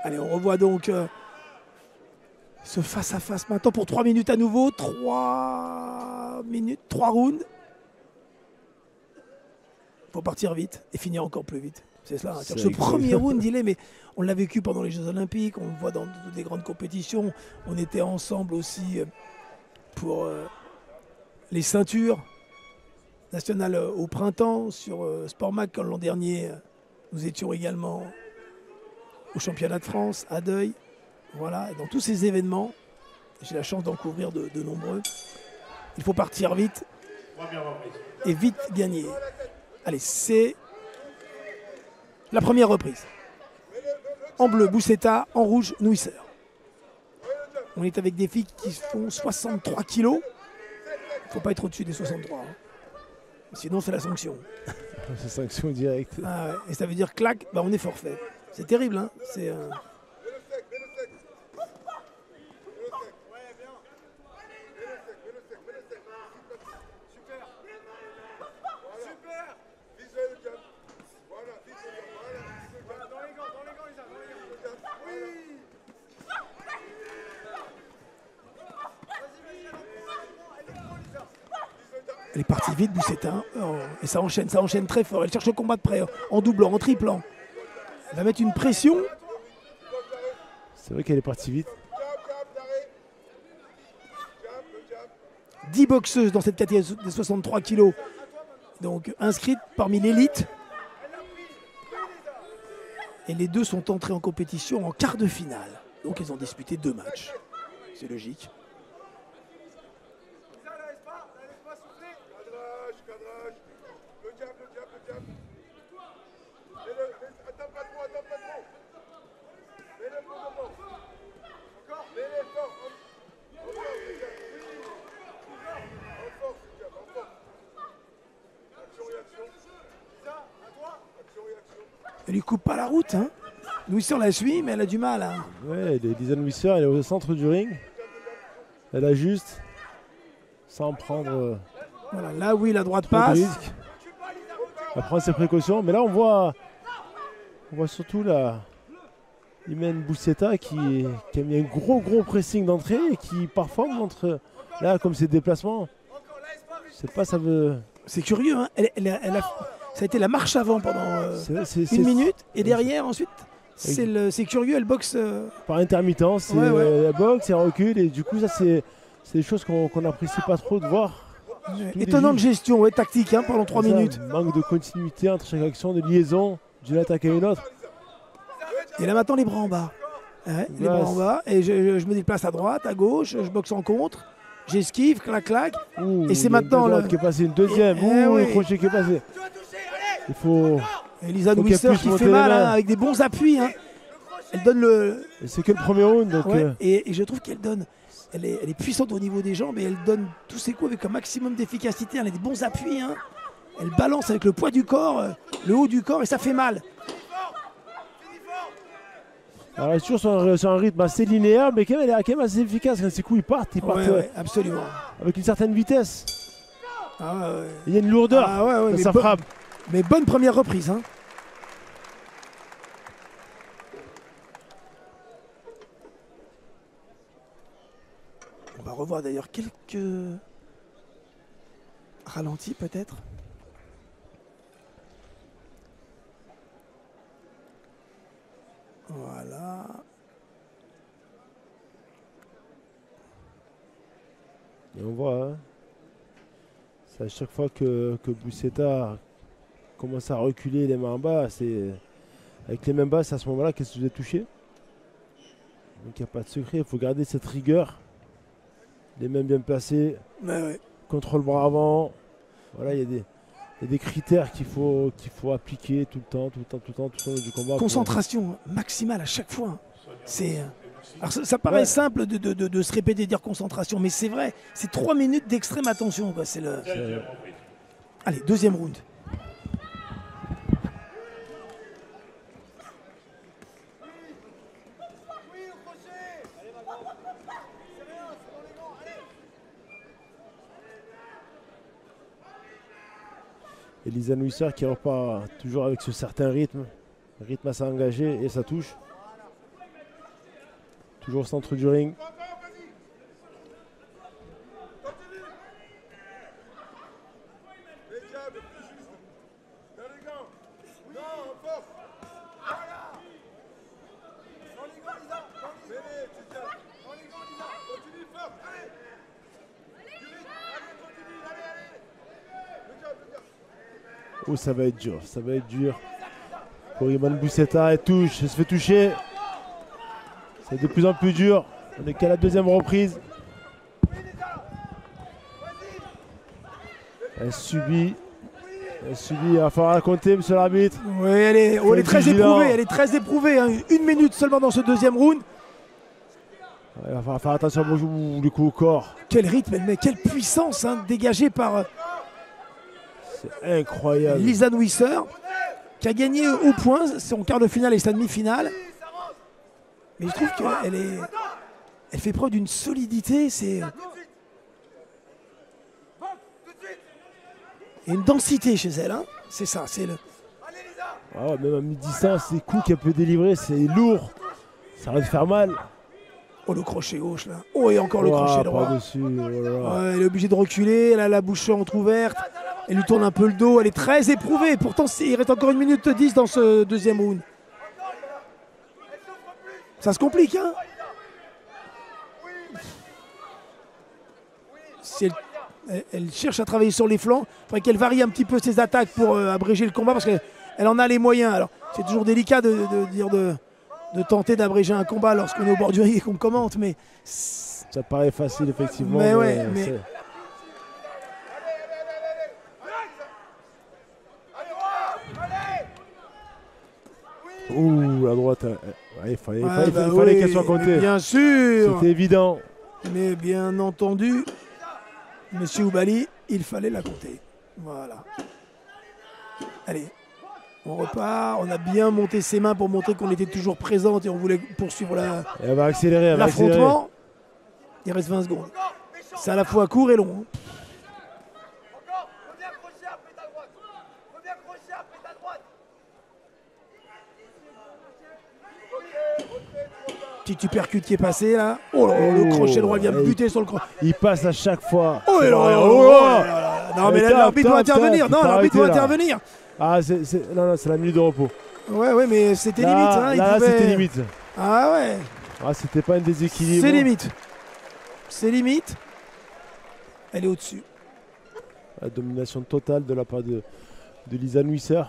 Allez, on revoit donc ce face-à-face maintenant pour 3 minutes à nouveau. 3 minutes, 3 rounds. Il faut partir vite et finir encore plus vite. C'est cela. Hein. Ce premier round, il est, mais on l'a vécu pendant les Jeux Olympiques, on le voit dans toutes les grandes compétitions. On était ensemble aussi pour les ceintures nationales au printemps. Sur Sport Mag, quand l'an dernier, nous étions également au championnat de France, à Deuil. Voilà, et dans tous ces événements, j'ai la chance d'en couvrir de nombreux. Il faut partir vite et vite gagner. Allez, c'est la première reprise. En bleu, Bousseta, en rouge, Neusser. On est avec des filles qui font 63 kilos. Il ne faut pas être au-dessus des 63. Hein. Sinon, c'est la sanction. C'est sanction directe. Ah ouais. Et ça veut dire clac, bah on est forfait. C'est terrible. Hein. C'est, Elle est partie vite, Bousseta. Oh, et ça enchaîne très fort. Elle cherche le combat de près, en doublant, en triplant. Elle va mettre une pression. C'est vrai qu'elle est partie vite. 10 boxeuses dans cette catégorie des 63 kilos. Donc inscrites parmi l'élite. Et les deux sont entrées en compétition en quart de finale. Donc elles ont disputé 2 matchs. C'est logique. Elle lui coupe pas la route. Hein. Neusser la suit, mais elle a du mal. Hein. Ouais, Lisa Neusser, elle est au centre du ring. Elle ajuste sans prendre. Voilà, là oui, la droite passe. Elle prend ses précautions, mais là on voit surtout la Imen Bousseta qui a mis un gros pressing d'entrée et qui parfois montre là comme ses déplacements. Je sais pas, ça veut. C'est curieux, hein. Ça a été la marche avant pendant une minute et derrière ensuite c'est curieux, elle boxe par intermittence, ouais. Elle boxe, elle recule et du coup ça c'est des choses qu'on n'apprécie pas trop de voir. Étonnante gestion, ouais, tactique hein, pendant 3 minutes. Manque de continuité entre chaque action, de liaison d'une attaque à une autre. Et là maintenant les bras en bas. Ouais, les bras en bas et je me déplace à droite, à gauche, je boxe en contre. J'esquive, clac. Et c'est maintenant le qui est passé, une deuxième. Le crochet qui est passé. Il faut. Lisa Neusser qui fait mal hein, avec des bons appuis. Hein. Elle donne le. C'est que le premier round. Donc et je trouve qu'elle donne. Elle est puissante au niveau des jambes et elle donne tous ses coups avec un maximum d'efficacité. Elle a des bons appuis. Hein. Elle balance avec le poids du corps, le haut du corps et ça fait mal. Alors elle est toujours sur un rythme assez linéaire, mais elle est quand même assez efficace. Quand ses coups ils partent absolument. Avec une certaine vitesse. Ah, ouais. Il y a une lourdeur dans sa frappe. Mais bonne première reprise. Hein. On va revoir d'ailleurs quelques ralentis peut-être. Voilà. Et on voit, hein, c'est à chaque fois que Bousseta commence à reculer les mains en bas, c'est avec les mains basses, c'est à ce moment-là qu'elle se faisait toucher. Donc il n'y a pas de secret, il faut garder cette rigueur. Les mains bien placées, contrôle bras avant. Voilà, il y a des critères qu'il faut appliquer tout le temps du combat. Concentration maximale à chaque fois. Alors ça paraît simple de se répéter, de dire concentration, mais c'est vrai. C'est 3 minutes d'extrême attention. Quoi. Allez, deuxième round. Et Lisa Neusser qui repart toujours avec ce certain rythme assez engagé et ça touche. Toujours au centre du ring. Oh, ça va être dur, ça va être dur. Pour Ivan Bousseta, elle touche, elle se fait toucher. C'est de plus en plus dur. On est qu'à la deuxième reprise. Elle subit, il va falloir la compter, monsieur l'arbitre. Oui, elle est très éprouvée, elle est très éprouvée. Hein. 1 minute seulement dans ce deuxième round. Il va falloir faire attention au coup au corps. Quel rythme, mais quelle puissance hein, dégagée par c'est incroyable. Lisa Nuisser, qui a gagné au point son quart de finale et sa demi-finale. Mais je trouve qu'elle fait preuve d'une solidité. C'est et une densité chez elle. Hein. C'est ça. C'est le. Ah, même à mi-distance, les coups qu'elle peut délivrer, c'est lourd. Ça va te faire mal. Oh, le crochet gauche là. Oh, et encore le crochet droit. Dessus, voilà. Ouais, elle est obligée de reculer. Elle a la bouche entrouverte. Elle lui tourne un peu le dos. Elle est très éprouvée. Pourtant, il reste encore 1 minute 10 dans ce deuxième round. Ça se complique, hein. Si elle cherche à travailler sur les flancs, il faudrait qu'elle varie un petit peu ses attaques pour abréger le combat parce qu'elle en a les moyens. Alors, c'est toujours délicat de tenter d'abréger un combat lorsqu'on est au bord du ring et qu'on commente, mais ça paraît facile effectivement. Mais ouais, mais... Ouh, la droite, il fallait qu'elle soit comptée. Bien sûr. C'était évident. Mais bien entendu, monsieur Oubaly, il fallait la compter. Voilà. Allez. On repart, on a bien monté ses mains pour montrer qu'on était toujours présente et on voulait poursuivre elle va accélérer, l'affrontement. Il reste 20 secondes. C'est à la fois court et long. Petit uppercut qui est passé là. Oh là, le crochet droit vient buter sur le crochet. Il passe à chaque fois. Oh là. Non mais là l'arbitre doit intervenir. Non, l'arbitre doit intervenir. Ah, non, c'est la minute de repos. Ouais, mais c'était limite. Hein, là, c'était limite. Ah ouais. Ah, c'était pas un déséquilibre. C'est limite. C'est limite. Elle est au-dessus. La domination totale de la part de Lisa Nuisser,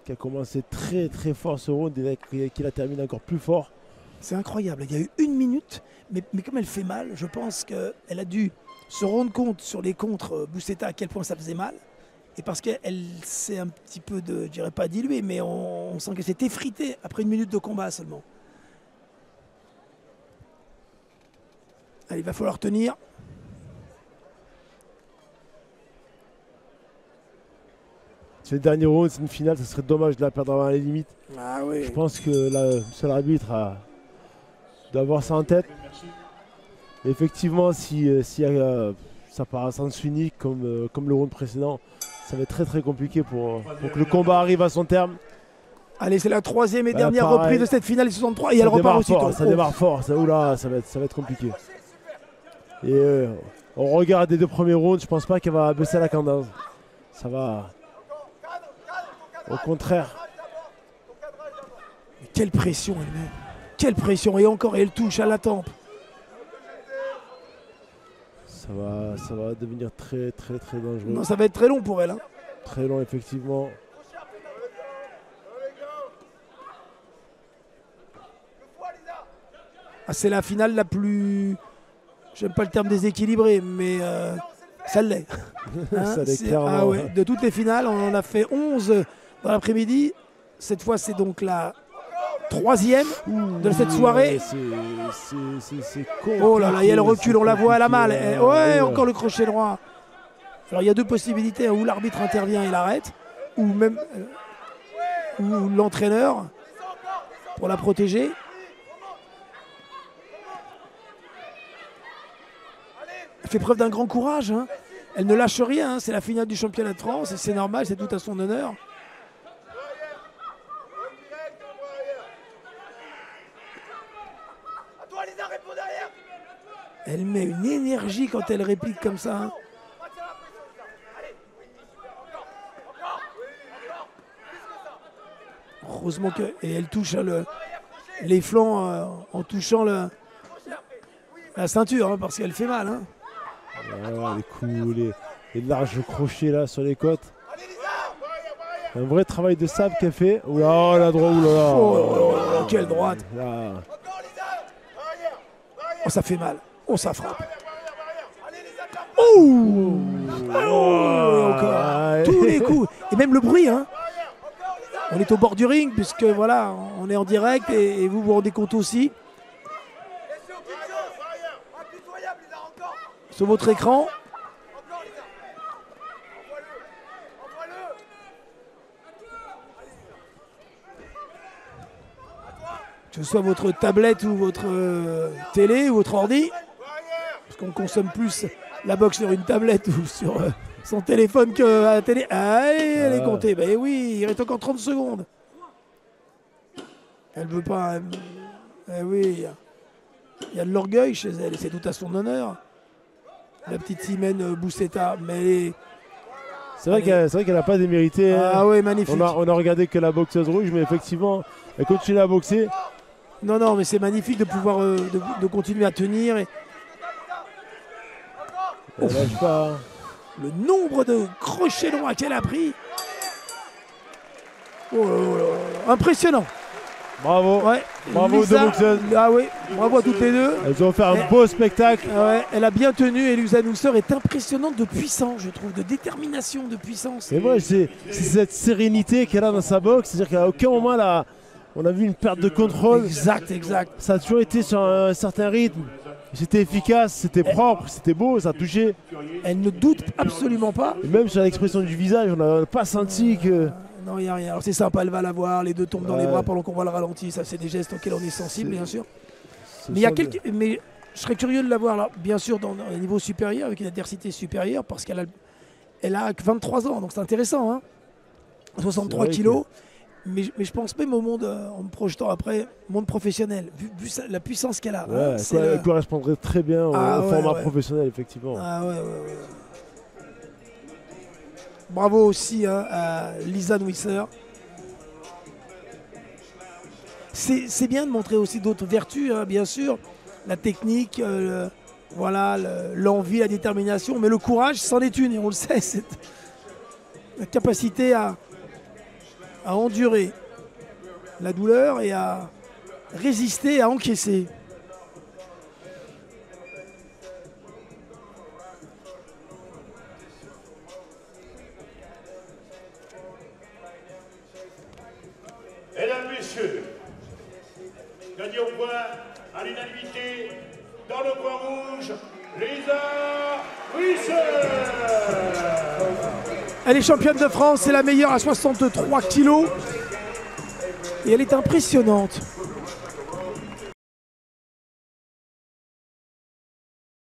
qui a commencé très très fort ce round et qui la termine encore plus fort. C'est incroyable. Il y a eu 1 minute, mais comme elle fait mal, je pense qu'elle a dû se rendre compte sur les contres Bousseta à quel point ça faisait mal. Et parce qu'elle s'est un petit peu, je dirais pas diluée, mais on sent qu'elle s'est effritée après 1 minute de combat seulement. Allez, il va falloir tenir. C'est le dernier round, c'est une finale, ça serait dommage de la perdre avant les limites. Ah oui. Je pense que le seul arbitre doit avoir ça en tête. Mais effectivement, si ça part à sens unique comme le round précédent, ça va être très très compliqué pour que le combat arrive à son terme. Allez, c'est la 3e et dernière reprise de cette finale 63 et elle repart aussitôt. Ça démarre fort, ça va être compliqué. Et on regarde les 2 premiers rounds, je pense pas qu'elle va baisser la cadence. Ça va. Au contraire. Mais quelle pression elle met. Quelle pression. Et encore, elle touche à la tempe. Ça va devenir très très très dangereux. Non, ça va être très long pour elle. Hein. Très long, effectivement. Ah, c'est la finale la plus... J'aime pas le terme déséquilibré, mais ça l'est. Hein, ça l'est clairement. Ah ouais. De toutes les finales, on en a fait 11 dans l'après-midi. Cette fois, c'est donc la 3e de cette soirée. C'est con. Oh là là, et elle recule, on la voit, elle a mal. Ouais, encore le crochet droit. Alors il y a 2 possibilités, où l'arbitre intervient et l'arrête, ou même ou l'entraîneur pour la protéger. Elle fait preuve d'un grand courage. Hein. Elle ne lâche rien, hein. C'est la finale du championnat de France, et c'est normal, c'est tout à son honneur. Elle met une énergie quand elle réplique comme ça. Hein. Heureusement que... Et elle touche les flancs en touchant la ceinture, hein, parce qu'elle fait mal. Hein. Ah, les coups, les larges crochets là sur les côtes. Un vrai travail de sable qu'elle fait. Oula, la droite, oula. Oh, quelle droite. Là. Oh, ça fait mal. Oh, ça frappe. Oh, encore. Tous les coups. Et même le bruit. Hein. On est au bord du ring, puisque voilà, on est en direct et vous vous rendez compte aussi. Sur votre écran. Que ce soit votre tablette ou votre télé ou votre ordi. Parce qu'on consomme plus la boxe sur une tablette ou sur son téléphone que à la télé. Allez, elle est comptée. Ben oui, il reste encore 30 secondes. Elle veut pas. Eh oui, il y a de l'orgueil chez elle et c'est tout à son honneur. La petite Simène Boussetta, mais c'est vrai qu'elle n'a pas démérité. Ah oui, magnifique. On a regardé que la boxeuse rouge, mais effectivement, elle continue à boxer. Non, mais c'est magnifique de pouvoir de continuer à tenir. Et... Elle lâche pas. Le nombre de crochets droits qu'elle a pris. Oh là là. Impressionnant. Bravo. Ouais. Bravo Lisa, aux deux boxeuses. Ah oui, bravo à toutes les deux. Elles ont fait un beau spectacle. Ouais, elle a bien tenu et Lisa Nusser est impressionnante de puissance, je trouve, de détermination, de puissance. Et moi, c'est cette sérénité qu'elle a dans sa boxe. C'est-à-dire qu'à aucun moment, là, on a vu une perte de contrôle. Exact. Ça a toujours été sur un certain rythme. C'était efficace, c'était propre, c'était beau, ça touchait. Elle ne doute absolument pas. Et même sur l'expression du visage, on n'a pas senti que... Non, il n'y a rien. Alors c'est sympa, elle va la voir, les deux tombent dans les bras pendant qu'on voit le ralenti. Ça, c'est des gestes auxquels on est sensible, bien sûr. Mais il y a quelques... Mais je serais curieux de la voir, là, bien sûr, dans un niveau supérieur, avec une adversité supérieure, parce qu'elle a 23 ans, donc c'est intéressant. Hein, 63 kilos. Mais je pense même au monde, en me projetant après, monde professionnel, vu la puissance qu'elle a. Ouais, elle correspondrait très bien au format professionnel, effectivement. Ah ouais. Bravo aussi à Lisa Nusser. C'est bien de montrer aussi d'autres vertus, hein, bien sûr. La technique, l'envie, la détermination, mais le courage, c'en est une, et on le sait, c'est la capacité à endurer la douleur et à résister, à encaisser. Mesdames, Messieurs, gagné au point à l'unanimité dans le coin rouge, Lisa Nusser. Elle est championne de France, c'est la meilleure à 63 kilos. Et elle est impressionnante.